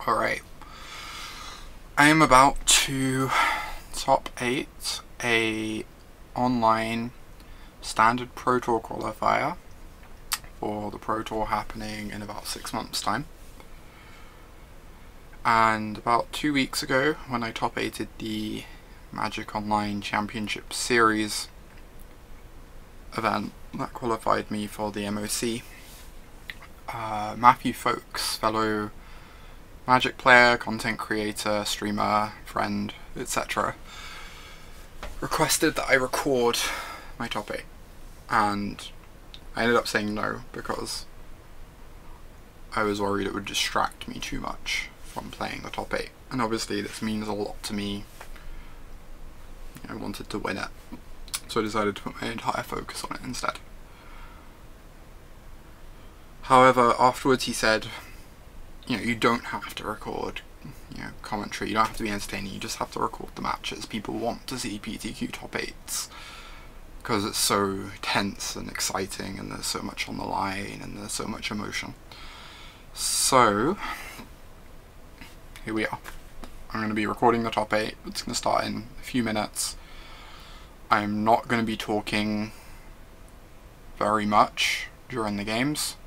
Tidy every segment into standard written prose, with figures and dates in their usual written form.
Alright. I am about to top 8 a online standard Pro Tour qualifier for the Pro Tour happening in about 6 months' time. And about 2 weeks ago, when I top 8'd the Magic Online Championship Series event that qualified me for the MOC, Matthew Folks, fellow Magic player, content creator, streamer, friend, etc., requested that I record my top 8, and I ended up saying no because I was worried it would distract me too much from playing the top 8, and obviously this means a lot to me. I wanted to win it, so I decided to put my entire focus on it instead. However, afterwards he said, you don't have to record, commentary, you don't have to be entertaining, you just have to record the matches. People want to see PTQ top 8s because it's so tense and exciting and there's so much on the line and there's so much emotion. So, here we are. I'm going to be recording the top 8, it's going to start in a few minutes. I'm not going to be talking very much during the games,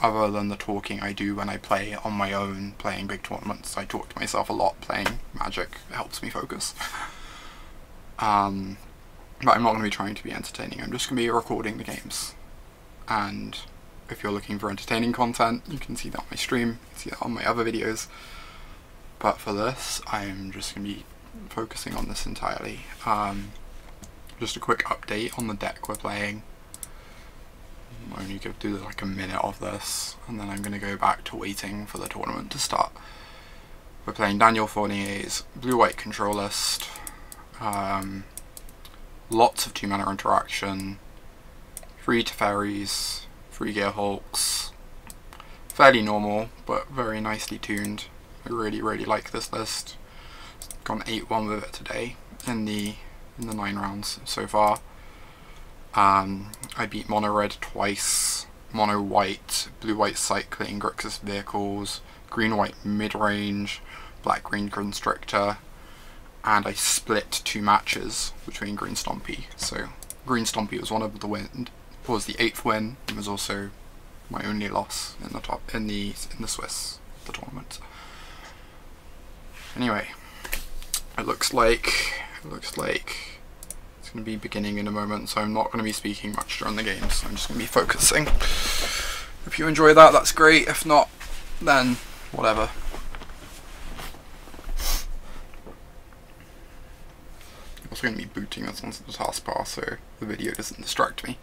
other than the talking I do when I play on my own, playing big tournaments. I talk to myself a lot playing Magic, it helps me focus. But I'm not going to be trying to be entertaining, I'm just going to be recording the games. And if you're looking for entertaining content, you can see that on my stream, you can see that on my other videos. But for this, I'm just going to be focusing on this entirely. Just a quick update on the deck we're playing. I'm only going to do like a minute of this, and then I'm going to go back to waiting for the tournament to start. We're playing Daniel Fournier's blue-white control list. Lots of 2-mana interaction, 3 Teferis, 3 Gearhulks. Fairly normal, but very nicely tuned. I really like this list. Gone 8-1 with it today in the 9 rounds so far. I beat mono red twice, mono white, blue white cycling, Grixis vehicles, green white mid range, black green constrictor, and I split 2 matches between Green Stompy. So Green Stompy was one of the was the 8th win, and was also my only loss in the Swiss the tournament. Anyway, it looks like it's going to be beginning in a moment, so I'm not going to be speaking much during the games. I'm just going to be focusing. If you enjoy that, that's great. If not, then whatever. I'm also going to be booting this onto the taskbar so the video doesn't distract me.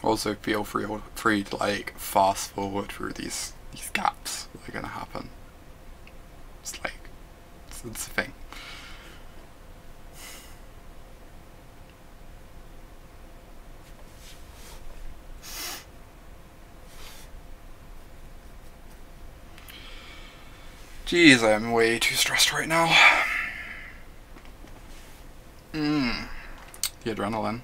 Also feel free to like fast forward through these gaps that are going to happen. It's like, it's a thing. Jeez, I am way too stressed right now. The adrenaline.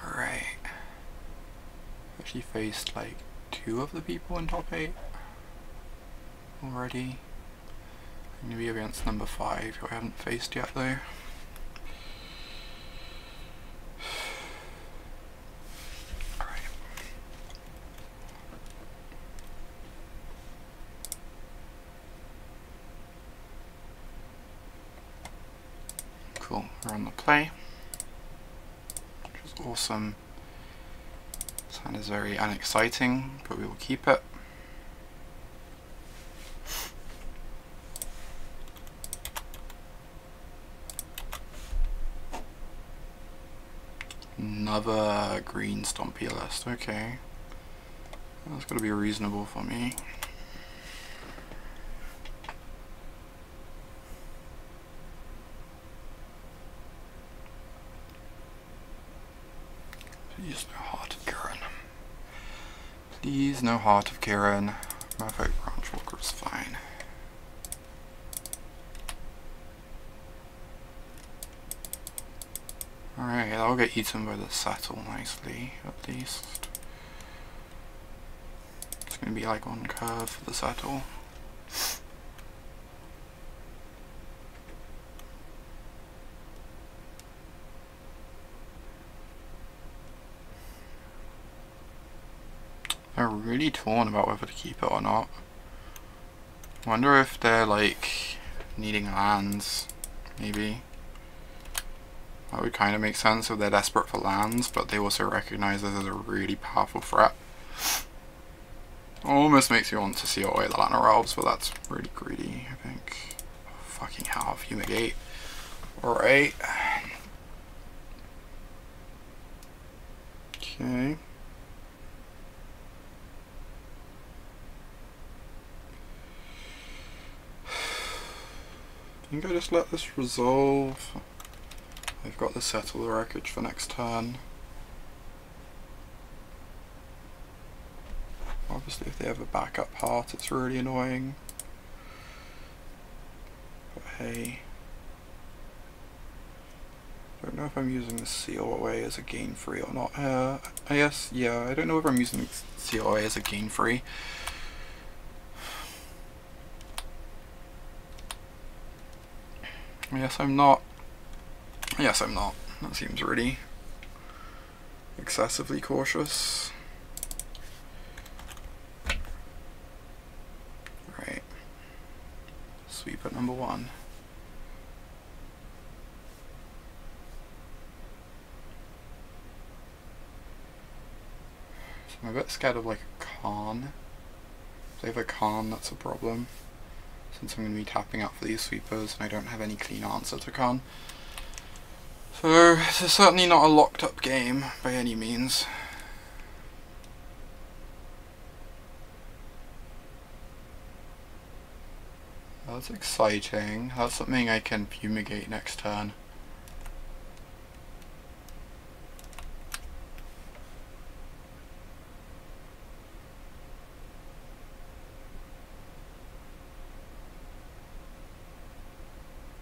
Alright. Actually faced like 2 of the people in top 8 already. I'm going to be against number 5, who I haven't faced yet though. Cool, we're on the play, which is awesome. This hand is very unexciting, but we will keep it. Another green Stompy list, okay. That's gotta be reasonable for me. Please no Heart of Kiran. Please no Heart of Kiran. Merfolk Branchwalker is fine. Alright, that'll get eaten by the Settle nicely, at least. It's going to be like on curve for the Settle. They're really torn about whether to keep it or not. Wonder if they're like needing lands, maybe. That would kind of make sense if they're desperate for lands, but they also recognize this as a really powerful threat. Almost makes me want to seal away the Llanowar Elves, but that's really greedy, I think. Oh, fucking hell, Fumigate. Alright. Okay. I think I just let this resolve. I've got to settle the wreckage for next turn. Obviously if they have a backup heart it's really annoying. But hey. I don't know if I'm using the seal away as a gain free or not. I guess, yeah, I don't know if I'm using the seal away as a gain free. Yes, I'm not. Yes, I'm not. That seems really excessively cautious. Right. Sweep at number 1. So I'm a bit scared of like a Khan. If they have a Khan, that's a problem. Since I'm going to be tapping out for these sweepers and I don't have any clean answer to Khan. So, this is certainly not a locked up game by any means. That's exciting. That's something I can fumigate next turn.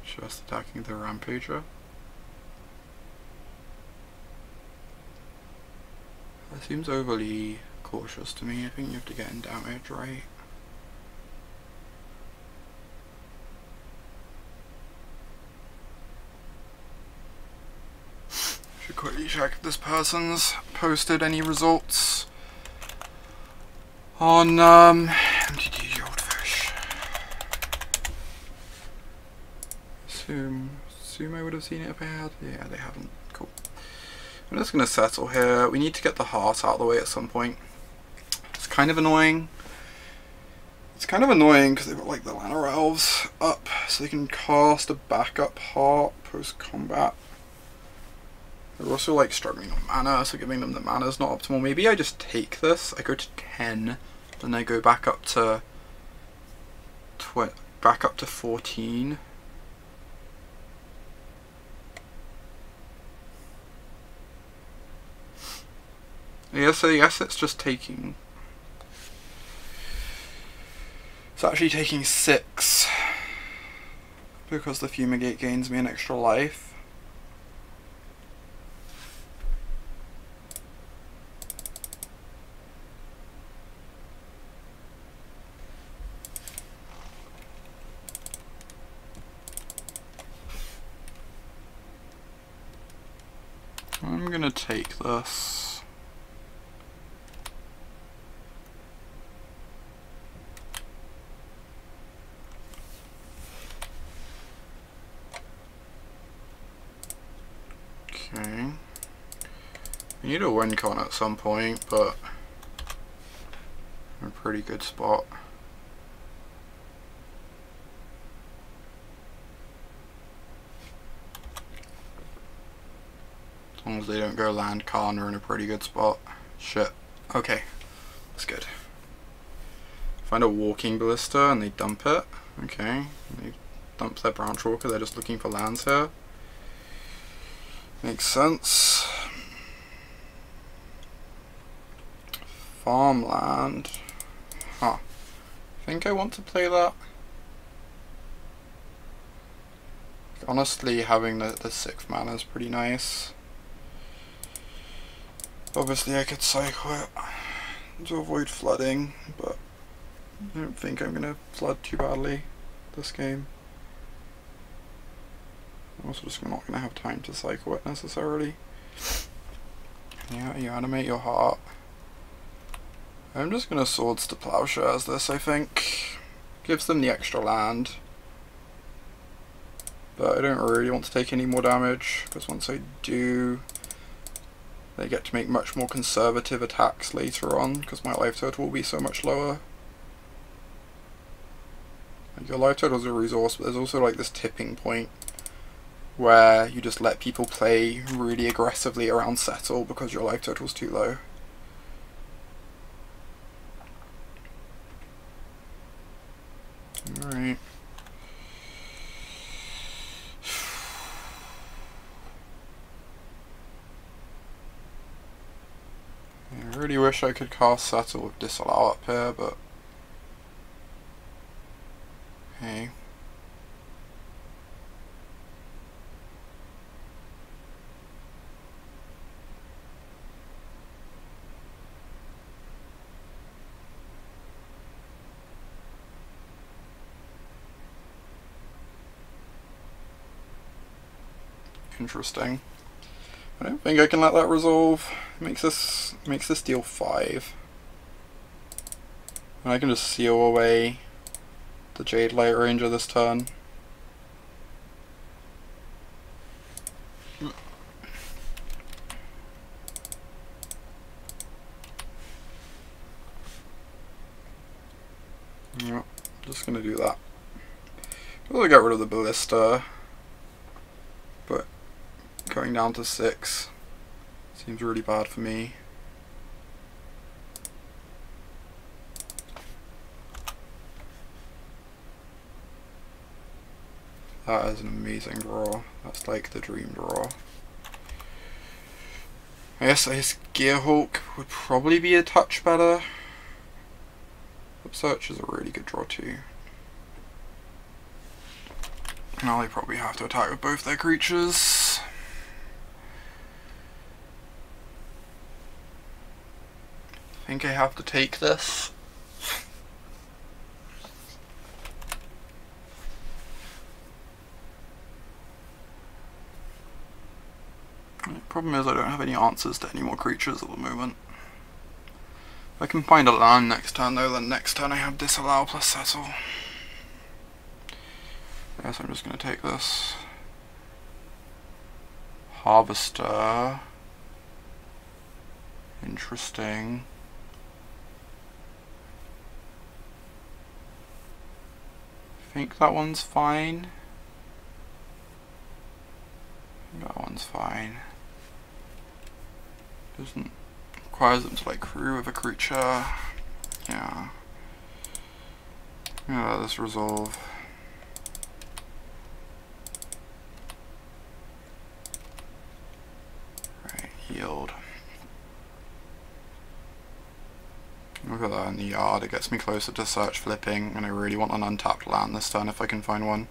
Just attacking the Rampager. That seems overly cautious to me. I think you have to get in damage, right? Should quickly check if this person's posted any results on MTG Goldfish. Assume I would have seen it if I had. Yeah, they haven't. Cool. I'm just going to settle here. We need to get the heart out of the way at some point. It's kind of annoying. It's kind of annoying because they've got like the Llanowar Elves up, so they can cast a backup heart post-combat. They're also like struggling on mana, so giving them the mana is not optimal. Maybe I just take this. I go to 10, then I go back up to 14. Yes, so yes, it's just taking. It's actually taking 6 because the Fumigate gains me an extra life. I'm gonna take this. You need a win con at some point, but in a pretty good spot. As long as they don't go land con, we're in a pretty good spot. Shit. Okay. That's good. Find a walking ballista and they dump it. Okay. They dump their branch walker, they're just looking for lands here. Makes sense. Farmland. Huh. I think I want to play that. Honestly, having the 6th mana is pretty nice. Obviously I could cycle it to avoid flooding, but I don't think I'm going to flood too badly this game. I'm also just not going to have time to cycle it necessarily. Yeah, you animate your heart. I'm just going to Swords to Plowshares this, I think. Gives them the extra land. But I don't really want to take any more damage, because once I do, they get to make much more conservative attacks later on, because my life total will be so much lower. Like, your life total is a resource, but there's also like this tipping point where you just let people play really aggressively around settle because your life total is too low. Alright. I really wish I could cast Settle with Disallow up here, but hey. Interesting. I don't think I can let that resolve. Makes this deal 5. And I can just seal away the Jade Light Ranger this turn. Yep, just gonna do that. I'll get rid of the Ballista, but going down to 6 seems really bad for me. That is an amazing draw. That's like the dream draw. I guess his Gearhulk would probably be a touch better. Upsearch is a really good draw too. Now they probably have to attack with both their creatures. I think I have to take this. The problem is I don't have any answers to any more creatures at the moment. If I can find a land next turn though, then next turn I have Disallow plus Settle. Yes, I'm just going to take this. Harvester. Interesting. I think that one's fine. That one's fine. Doesn't requires them to like crew with a creature. Yeah. Let this resolve. Right, yield. Look at that in the yard, it gets me closer to search flipping, and I really want an untapped land this turn if I can find one.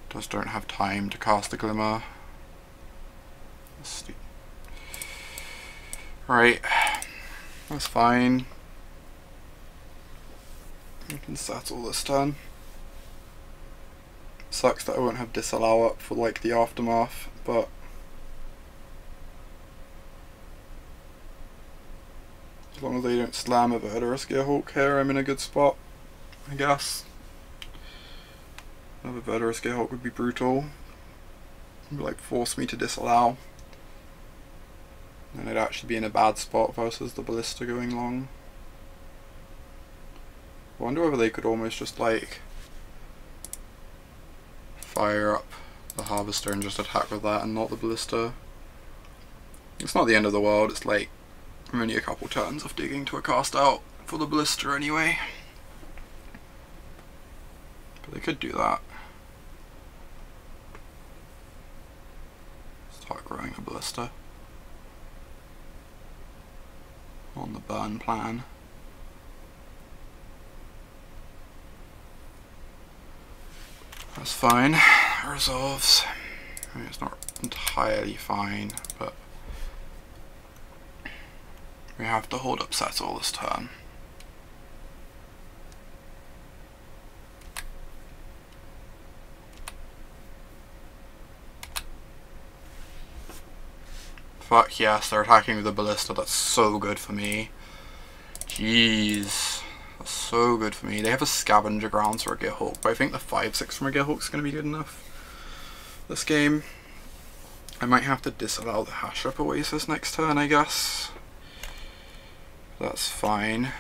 Just don't have time to cast the Glimmer. Right, that's fine. I can settle this turn. Sucks that I won't have Disallow up for like the aftermath, but as long as they don't slam a Verdurous Gearhulk here, I'm in a good spot, I guess. Another Verdurous Gearhulk would be brutal. It would like force me to Disallow. And I'd actually be in a bad spot versus the ballista going long. I wonder whether they could almost just like fire up the harvester and just attack with that and not the ballista. It's not the end of the world, it's like only a couple turns of digging to a cast out for the ballista anyway. But they could do that. Start growing a ballista on the burn plan. That's fine, it resolves. I mean, it's not entirely fine, but we have to hold up settle this turn. Fuck yes, they're attacking with the ballista, that's so good for me. Jeez. That's so good for me. They have a scavenger grounds for a Gearhawk, but I think the 5/6 from a Gearhawk is going to be good enough this game. I might have to disallow the Hash Up Oasis next turn, I guess. That's fine.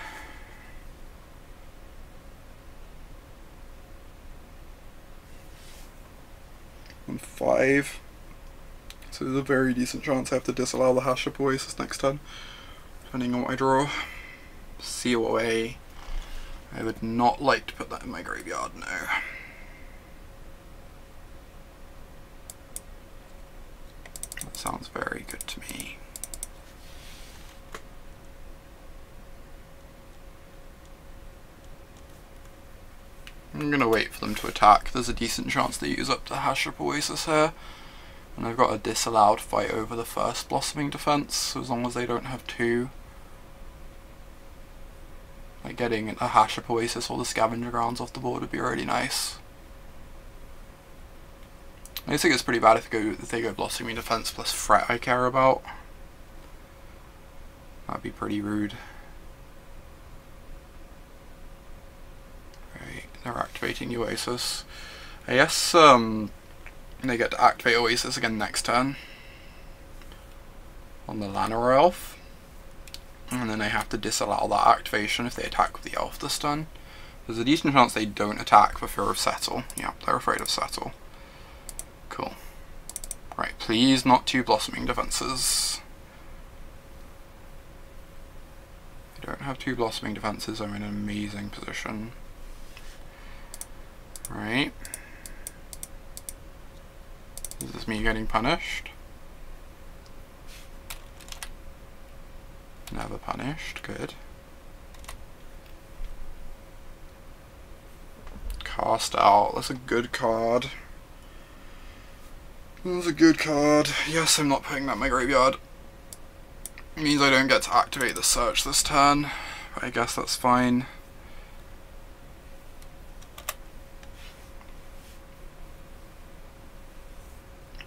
And 5. So there's a very decent chance I have to disallow the Hash Up Oasis next turn, depending on what I draw. Seal away. I would not like to put that in my graveyard, no. That sounds very good to me. I'm gonna wait for them to attack. There's a decent chance they use up the Hash Up Oasis here. And I've got a disallowed fight over the first Blossoming Defense, so as long as they don't have 2. Like getting a Hash Up Oasis or the Scavenger Grounds off the board would be really nice. I think it's pretty bad if they go Blossoming Defense plus Threat I care about. That'd be pretty rude. Right, they're activating the Oasis. I guess they get to activate Oasis again next turn on the Llanowar Elf. And then they have to disallow that activation if they attack with the elf this turn. There's a decent chance they don't attack for fear of settle. Yeah, they're afraid of settle. Cool. Right, please not 2 Blossoming Defenses. If I don't have 2 Blossoming Defenses, I'm in an amazing position. Right. Is this me getting punished? Never punished, good. Cast out, that's a good card. That's a good card. Yes, I'm not putting that in my graveyard. It means I don't get to activate the search this turn, but I guess that's fine.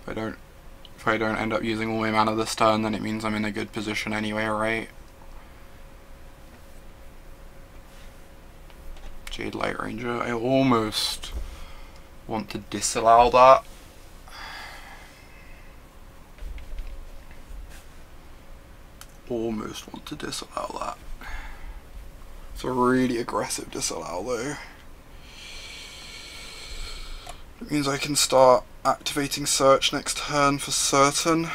If I don't end up using all my mana this turn, then it means I'm in a good position anyway, right? Jade Light Ranger, I almost want to disallow that. Almost want to disallow that. It's a really aggressive disallow though. It means I can start activating search next turn for certain.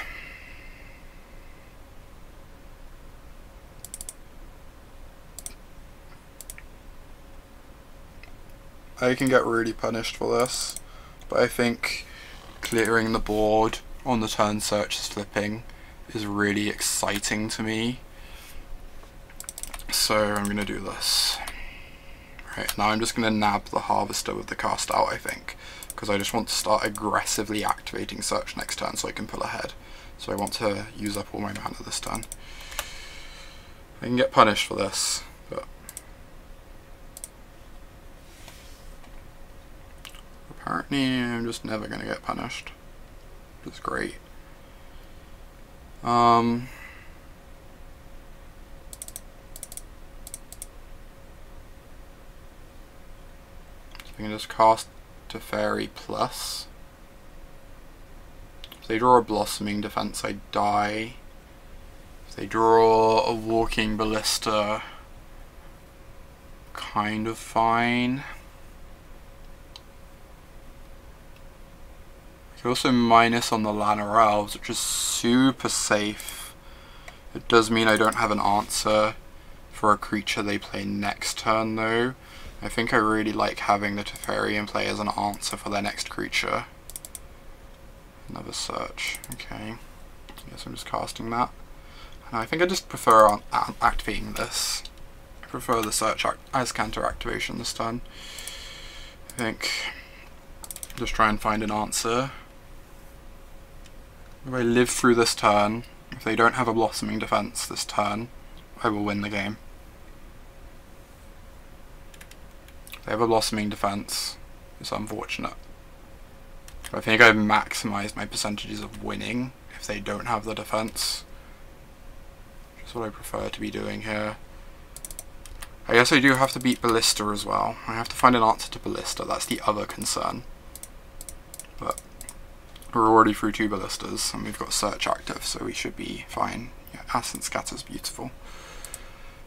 I can get really punished for this, but I think clearing the board on the turn search is flipping is really exciting to me. So I'm going to do this. Right, now I'm just going to nab the Harvester with the cast out, I think, because I just want to start aggressively activating search next turn so I can pull ahead. So I want to use up all my mana this turn. I can get punished for this, but apparently I'm just never going to get punished, which is great. I can just cast Teferi plus. If they draw a Blossoming Defense, I die. If they draw a walking ballista, kind of fine. I can also minus on the Llanowar Elves, which is super safe. It does mean I don't have an answer for a creature they play next turn though. I think I really like having the Teferi in play as an answer for their next creature. Another search, okay. I guess I'm just casting that. And I think I just prefer activating this. I prefer the search as counter activation this turn. I think just try and find an answer. If I live through this turn, if they don't have a Blossoming Defense this turn, I will win the game. If they have a Blossoming Defense, it's unfortunate. I think I've maximised my percentages of winning if they don't have the defense. Which is what I prefer to be doing here. I guess I do have to beat Ballista as well. I have to find an answer to Ballista, that's the other concern. But we're already through 2 Ballistas and we've got Search active, so we should be fine. Yeah, Essence Scatter is beautiful.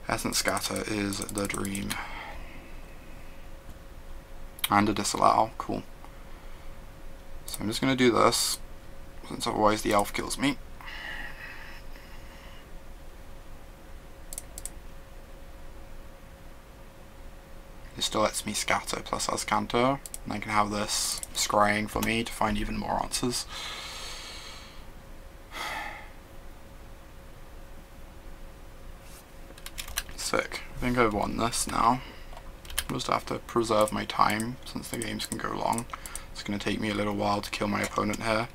Essence Scatter is the dream. And a Disallow, cool. So I'm just going to do this, since otherwise the elf kills me. It still lets me scatter plus Azcanto, and I can have this scrying for me to find even more answers. Sick. I think I've won this now. I just have to preserve my time, since the games can go long. It's going to take me a little while to kill my opponent here.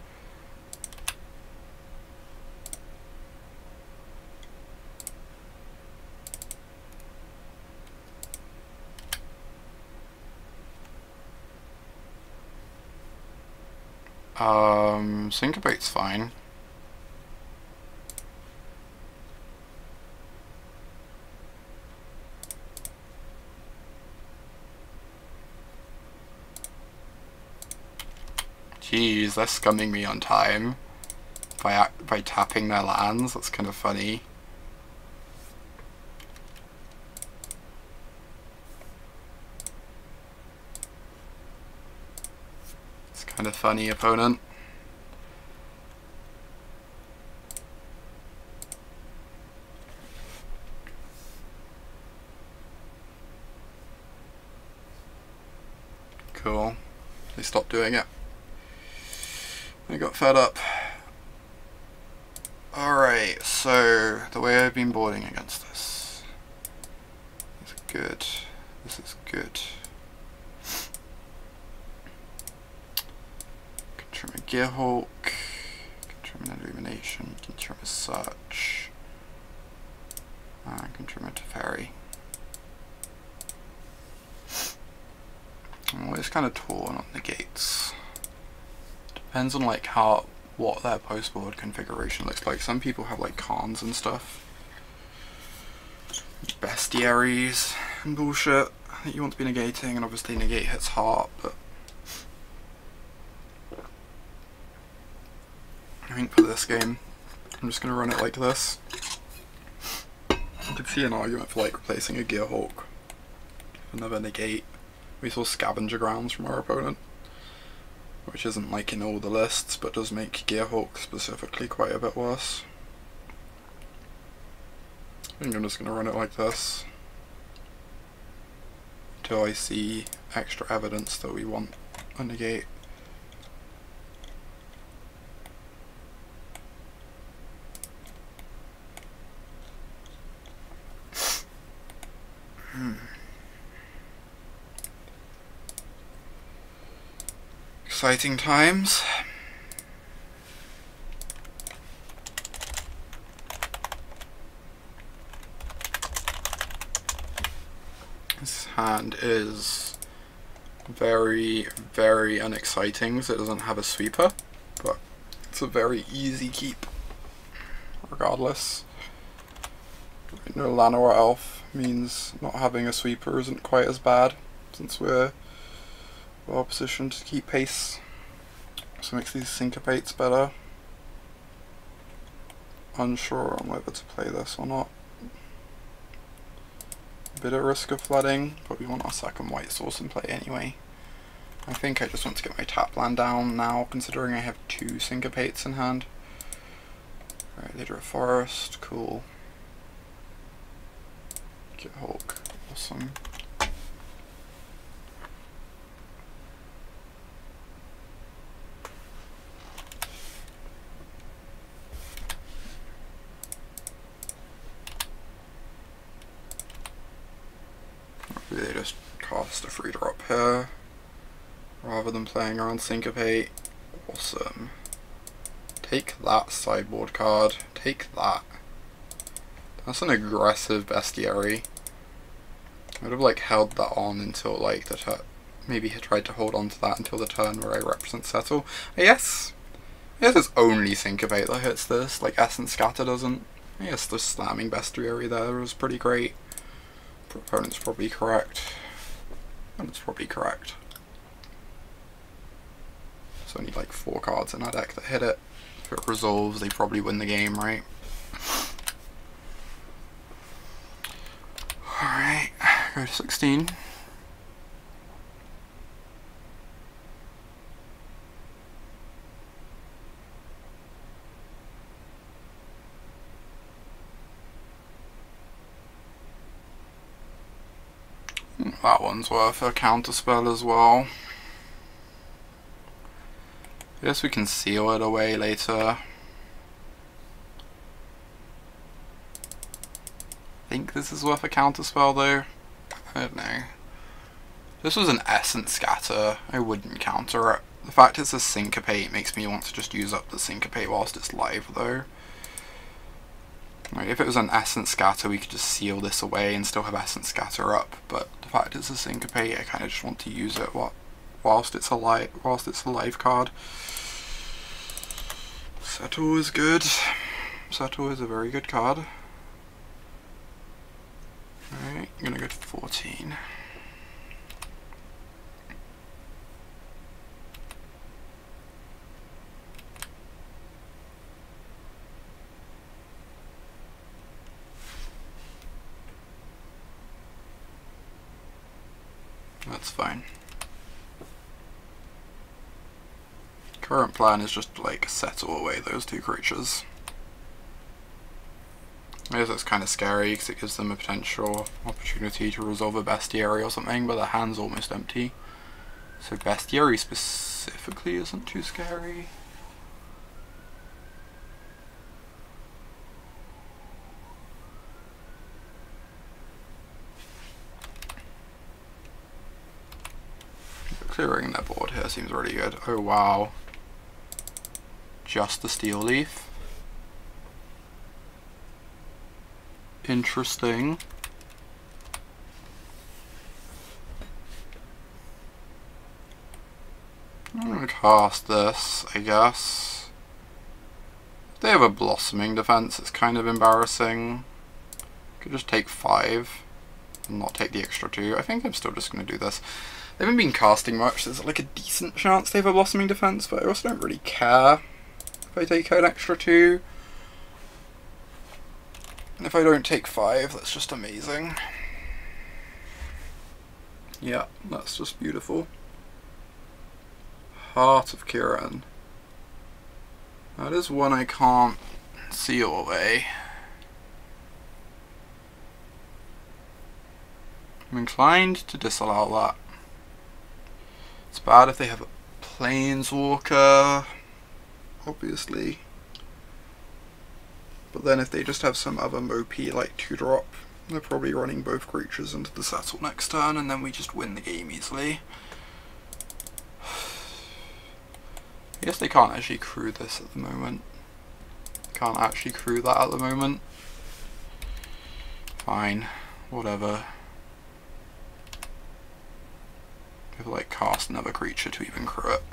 Syncopate's fine. Jeez, they're scumming me on time by tapping their lands. That's kind of funny. It's kind of funny, opponent. Cool. They stopped doing it. I got fed up. Alright, so the way I've been boarding against this is good. This is good. Can trim a Gearhawk, can trim an Illumination, can trim a Search, and I can trim a Teferi. I'm always kind of torn on negates. Depends on like what their post-board configuration looks like. Some people have like Khans and stuff, bestiaries and bullshit that you want to be negating, and obviously negate hits heart, but I think for this game I'm just going to run it like this. You could see an argument for like replacing a Gearhawk with another negate. We saw Scavenger Grounds from our opponent, which isn't like in all the lists, but does make Gearhawk specifically quite a bit worse. I think I'm just going to run it like this until I see extra evidence that we want a negate. Exciting times. This hand is very, very unexciting because it doesn't have a sweeper, but it's a very easy keep regardless. No Llanowar Elf means not having a sweeper isn't quite as bad, since we're well positioned to keep pace. So it makes these syncopates better. unsure on whether to play this or not. A bit of risk of flooding, but we want our second white source in play anyway. I think I just want to get my tap land down now, considering I have 2 syncopates in hand. Alright, they drew a forest, cool. Get Hulk, awesome. They just cast a free drop here, rather than playing around syncopate. Awesome. Take that sideboard card. Take that. That's an aggressive bestiary. I would have like held that on until like the turn. Maybe tried to hold on to that until the turn where I represent settle. I guess it's only syncopate that hits this. Like Essence Scatter doesn't. I guess the slamming bestiary there was pretty great. Opponent's probably correct. Opponent's probably correct. There's only like 4 cards in our deck that hit it. If it resolves, they probably win the game, right? Alright, go to 16. That one's worth a counterspell as well. I guess we can seal it away later. I think this is worth a counterspell though. I don't know. If this was an Essence Scatter, I wouldn't counter it. The fact it's a Syncopate makes me want to just use up the Syncopate whilst it's live though. Like, if it was an Essence Scatter, we could just seal this away and still have Essence Scatter up, but the fact it's a Syncopate, I kind of just want to use it whilst it's a live card. Settle is good. Settle is a very good card. Alright, I'm gonna go to 14. That's fine. Current plan is just like settle away those 2 creatures. I guess that's kind of scary because it gives them a potential opportunity to resolve a bestiary or something, but their hand's almost empty. So bestiary specifically isn't too scary. Clearing their board here seems really good. Oh wow. Just the Steel Leaf. Interesting. I'm gonna cast this, I guess. If they have a Blossoming Defense, it's kind of embarrassing. Could just take 5 and not take the extra 2. I think I'm still just gonna do this. They haven't been casting much, there's like a decent chance they have a Blossoming Defense, but I also don't really care if I take an extra 2. And if I don't take 5, that's just amazing. Yeah, that's just beautiful. Heart of Kiran. That is one I can't seal away. I'm inclined to disallow that. It's bad if they have a Planeswalker, obviously. But then if they just have some other mopey like 2-drop, they're probably running both creatures into the settle next turn and then we just win the game easily. I guess they can't actually crew this at the moment. Can't actually crew that at the moment. Fine, whatever. I have to like cast another creature to even crew it.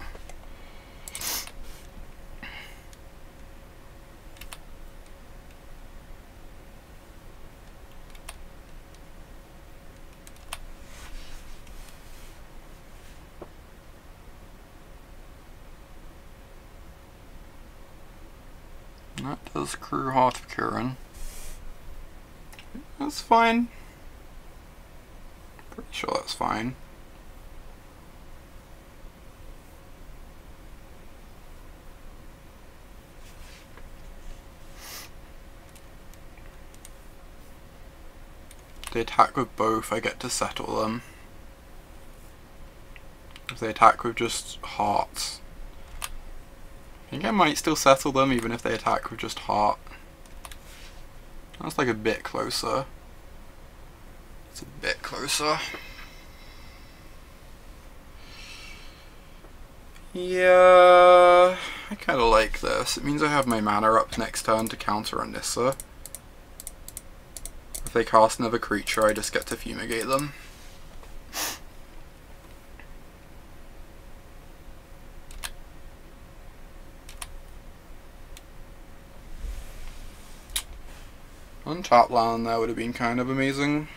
And that does crew Heart of Kirin. That's fine. Pretty sure that's fine. If they attack with both, I get to settle them. If they attack with just hearts, I think I might still settle them even if they attack with just heart. That's like a bit closer. It's a bit closer. Yeah, I kind of like this. It means I have my mana up next turn to counter on Nissa. If they cast another creature, I just get to fumigate them. Untap land there would have been kind of amazing.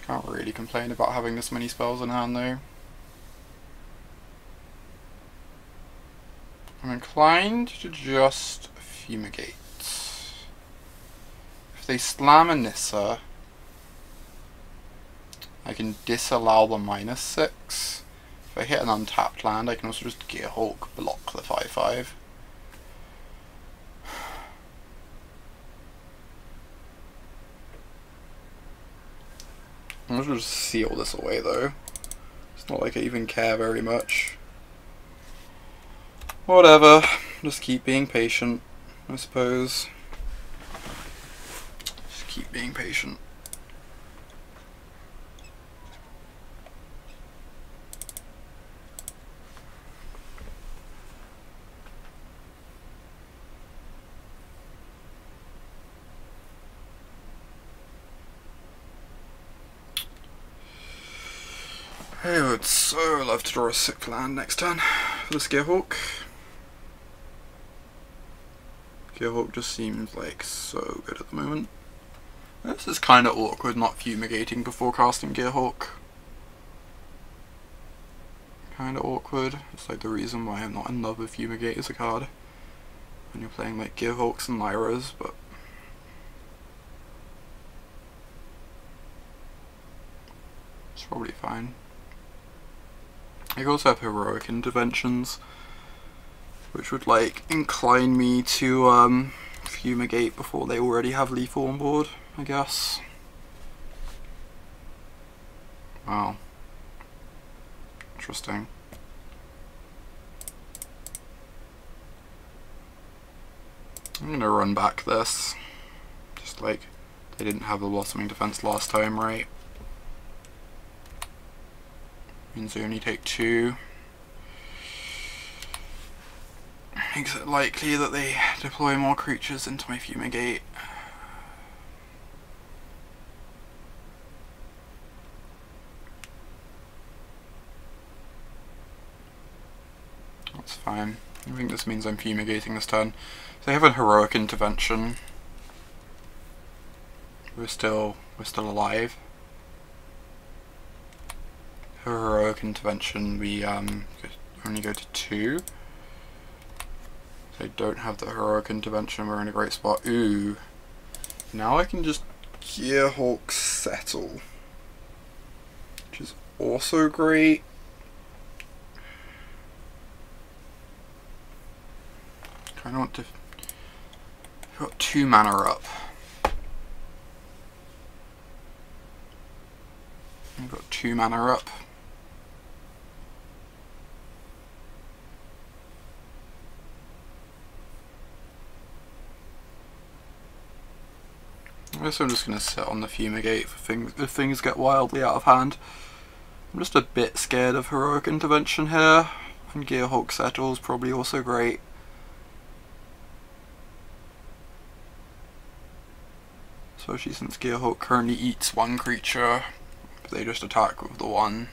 Can't really complain about having this many spells in hand though. I'm inclined to just fumigate. If they slam a Nissa, I can disallow the -6. If I hit an untapped land, I can also just Gearhulk block the 5/5. I'm gonna just seal this away though. It's not like I even care very much. Whatever, just keep being patient, I suppose. Just keep being patient. I would so love to draw a 6th land next turn for this Gearhulk. Gearhulk just seems like so good at the moment. This is kind of awkward not fumigating before casting Gearhulk. Kind of awkward. It's like the reason why I'm not in love with Fumigate as a card when you're playing like Gearhulks and Lyras, but it's probably fine. I could also have heroic interventions, which would like incline me to fumigate before they already have lethal on board, I guess. Wow. Interesting. I'm gonna run back this. Just like they didn't have the blossoming defense last time, right? Means they only take 2. Makes it likely that they deploy more creatures into my fumigate. That's fine. I think this means I'm fumigating this turn. So they have a heroic intervention. We're still alive. Heroic intervention, we only go to 2. They don't have the heroic intervention, we're in a great spot. Ooh. Now I can just Gearhulk settle, which is also great. Kinda want to... I've got 2 mana up. I've got 2 mana up. I guess I'm just going to sit on the fumigate if things get wildly out of hand. I'm just a bit scared of heroic intervention here, and Gearhulk settle is probably also great. Especially since Gearhulk currently eats 1 creature, if they just attack with the 1.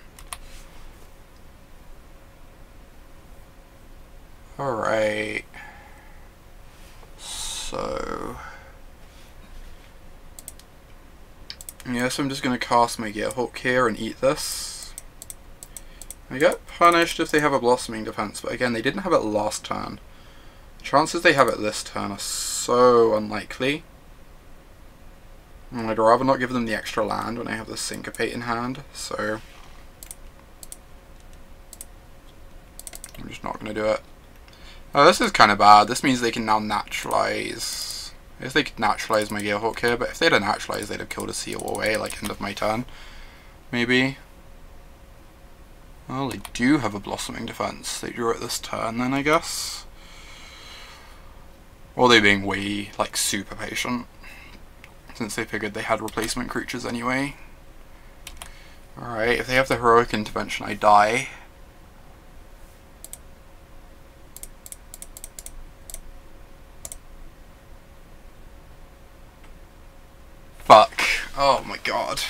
Alright. So... yeah, so I'm just going to cast my Gearhulk here and eat this. They get punished if they have a Blossoming Defense, but again, they didn't have it last turn. The chances they have it this turn are so unlikely. And I'd rather not give them the extra land when I have the Syncopate in hand, so I'm just not going to do it. Oh, this is kind of bad. This means they can now naturalize. If they could naturalize my Galehawk here, but if they'd have naturalized, they'd have killed a seal away, like end of my turn. Maybe. Well, they do have a Blossoming Defense. They drew it this turn then, I guess. Or they being way, like, super patient. Since they figured they had replacement creatures anyway. Alright, if they have the Heroic Intervention, I die. Fuck. Oh my god.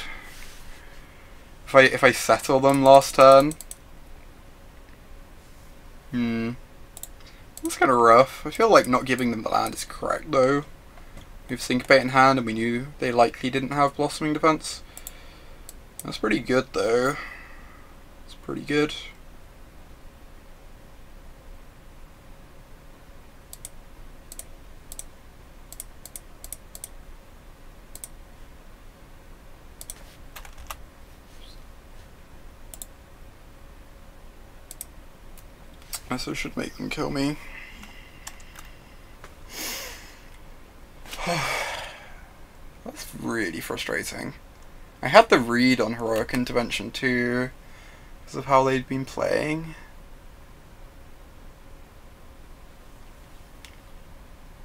If I settle them last turn. That's kind of rough. I feel like not giving them the land is correct though. We have Syncopate in hand and we knew they likely didn't have Blossoming Defense. That's pretty good though. It's pretty good. So should make them kill me. That's really frustrating. I had the read on Heroic Intervention too, because of how they'd been playing.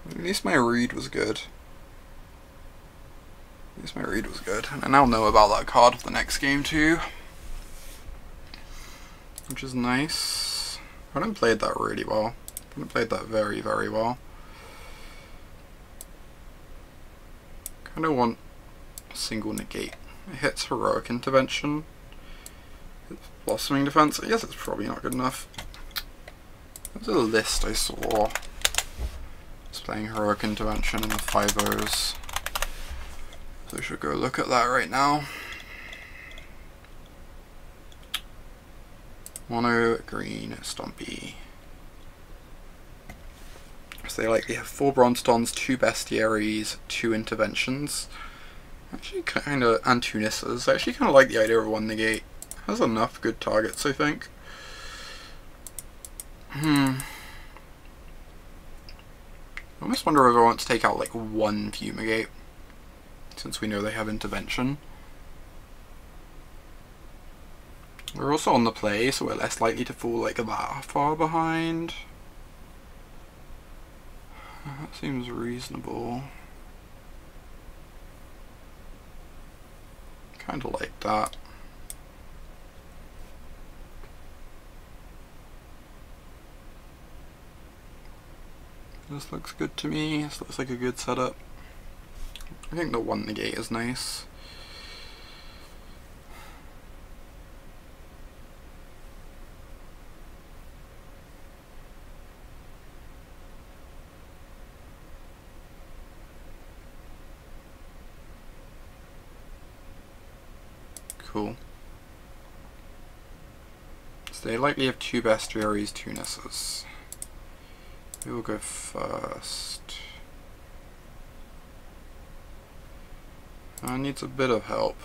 At least my read was good. At least my read was good. And I now know about that card for the next game too, which is nice. I haven't played that really well. I haven't played that very, very well. Kind of want a single negate. It hits Heroic Intervention. It's Blossoming Defense. I guess it's probably not good enough. There's a list I saw. It's playing Heroic Intervention in the 5-0s. So I should go look at that right now. Mono, green, Stompy. So they likely have 4 Bronstons, 2 Bestiaries, 2 Interventions. Actually kind of, and 2 Nissas. I actually kind of like the idea of 1 negate. Has enough good targets, I think. I almost wonder if I want to take out like 1 Fumigate, since we know they have Intervention. We're also on the play, so we're less likely to fall like that far behind. That seems reasonable. Kinda like that. This looks good to me. This looks like a good setup. I think the 1 negate is nice. Cool. So they likely have 2 Bestiaries, 2 Nissas. We will go first. Needs a bit of help.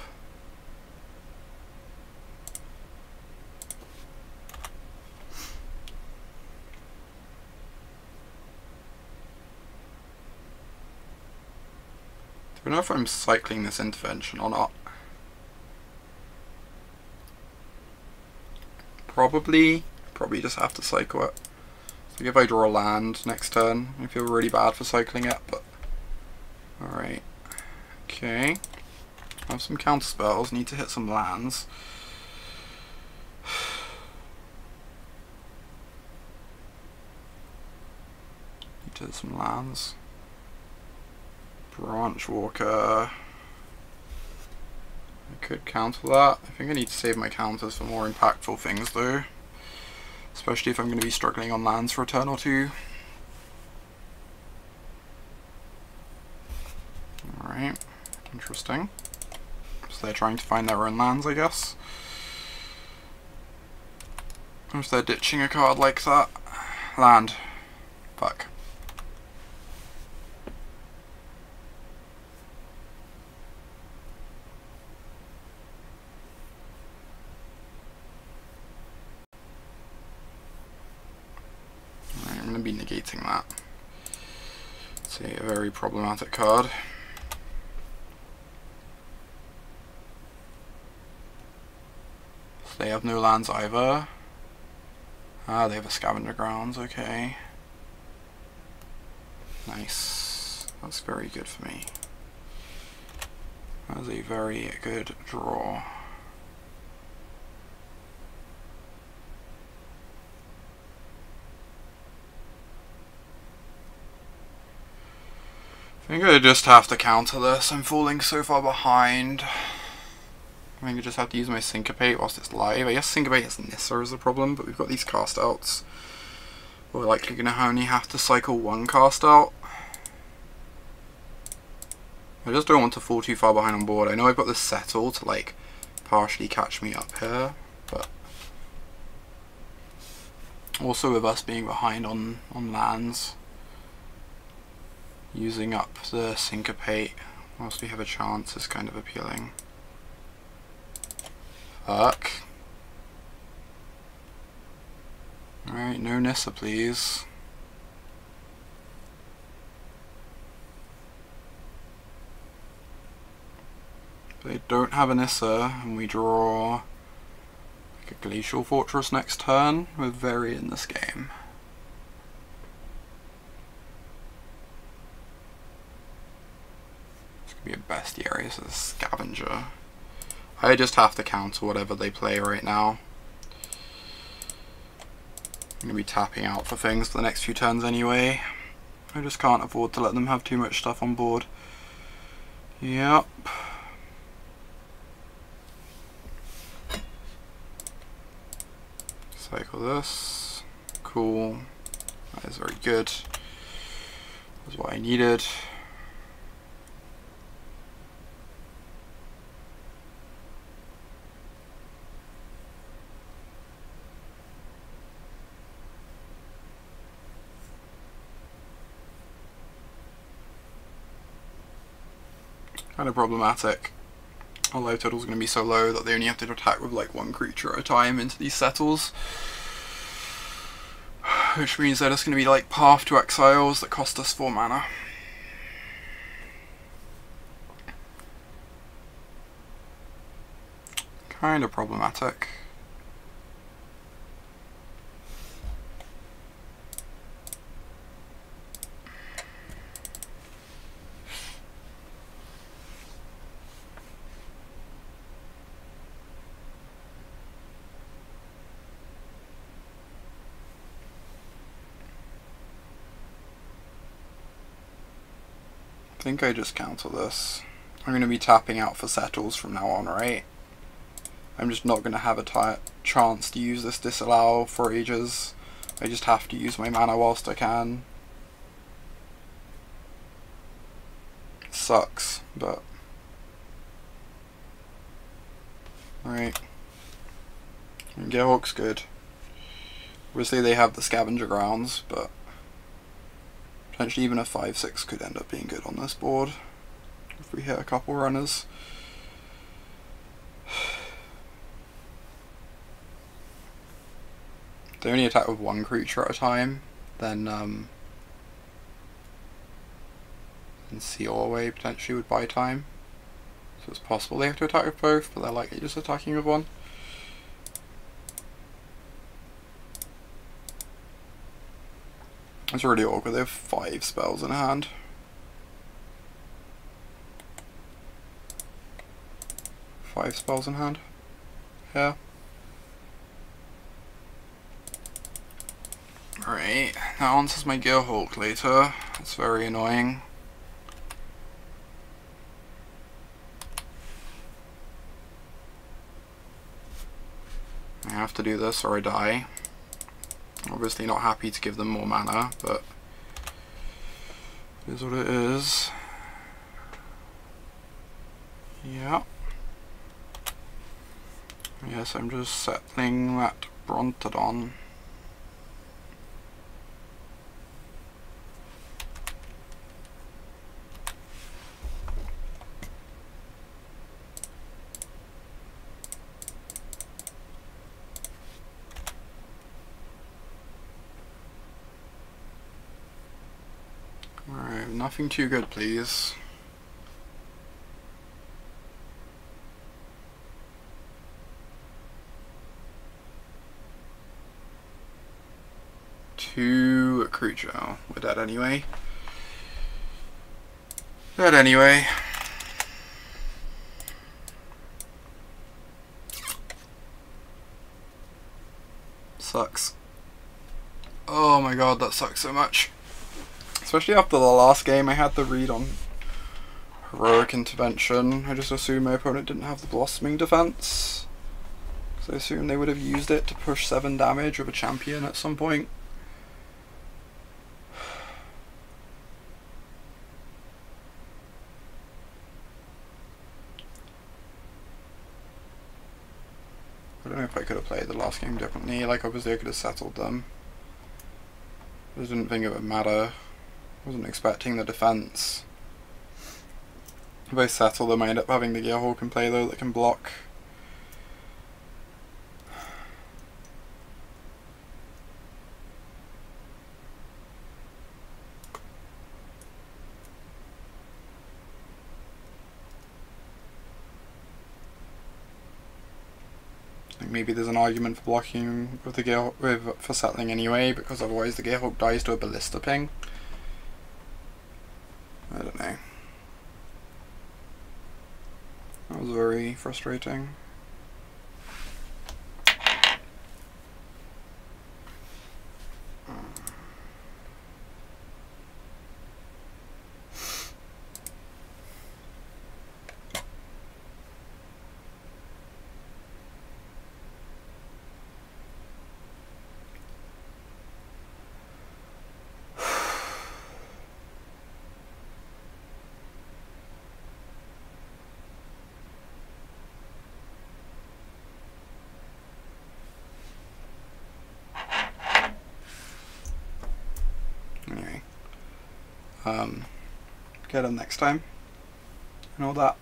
Do I know if I'm cycling this intervention or not? Probably just have to cycle it. So if I draw a land next turn, I feel really bad for cycling it, but alright. Okay. I have some counter spells, need to hit some lands. Need to hit some lands. Branch Walker. I could counter that. I think I need to save my counters for more impactful things though. Especially if I'm going to be struggling on lands for a turn or two. Alright, interesting. So they're trying to find their own lands, I guess. If they're ditching a card like that. Land. Fuck. I'm going to be negating that. It's a very problematic card. So they have no lands either. Ah, they have a Scavenger Grounds, okay. Nice. That's very good for me. That is a very good draw. I think I just have to counter this. I'm falling so far behind. I think I just have to use my Syncopate whilst it's live. I guess Syncopate has Nissa as a problem, but we've got these cast outs. We're likely going to only have to cycle one cast out. I just don't want to fall too far behind on board. I know I've got this settle to like partially catch me up here, but also with us being behind on lands, using up the Syncopate whilst we have a chance is kind of appealing. Fuck. Alright, no Nissa please. They don't have a Nissa, and we draw like a Glacial Fortress next turn. We're very in this game. This could be a Bestiary, so a Scavenger. I just have to counter whatever they play right now. I'm going to be tapping out for things for the next few turns anyway. I just can't afford to let them have too much stuff on board. Yep. Cycle this. Cool. That is very good. That's what I needed. Kind of problematic. Our life total is going to be so low that they only have to attack with like one creature at a time into these settles. Which means they're just going to be like Path to Exiles that cost us 4 mana. Kind of problematic. I think I just counter this. I'm going to be tapping out for settles from now on, right? I'm just not going to have a chance to use this disallow for ages. I just have to use my mana whilst I can. It sucks, but... Alright. Gearhawk's good. Obviously they have the Scavenger Grounds, but... potentially even a 5/6 could end up being good on this board if we hit a couple runners. If they only attack with one creature at a time, then Seal Away potentially would buy time. So it's possible they have to attack with both, but they're likely just attacking with one. It's really awkward, they have 5 spells in hand. Five spells in hand. Yeah. Alright, that answers my Gearhawk later. That's very annoying. I have to do this or I die. Obviously not happy to give them more mana, but it is what it is. Yeah. Yes, I'm just settling that Brontodon. Alright, nothing too good, please. Two creature. We're dead anyway. Dead anyway. Sucks. Oh my god, that sucks so much. Especially after the last game I had the read on Heroic Intervention. I just assumed my opponent didn't have the Blossoming Defense. So I assumed they would have used it to push 7 damage with a champion at some point. I don't know if I could have played the last game differently. Like, obviously I could have settled them. I just didn't think it would matter. Wasn't expecting the defense. If I settle them, I end up having the Gearhawk in play though that can block. I think maybe there's an argument for blocking with the Gearhawk, for settling anyway, because otherwise the Gearhawk dies to a Ballista ping. I don't know. That was very frustrating. Anyway, get them next time and all that.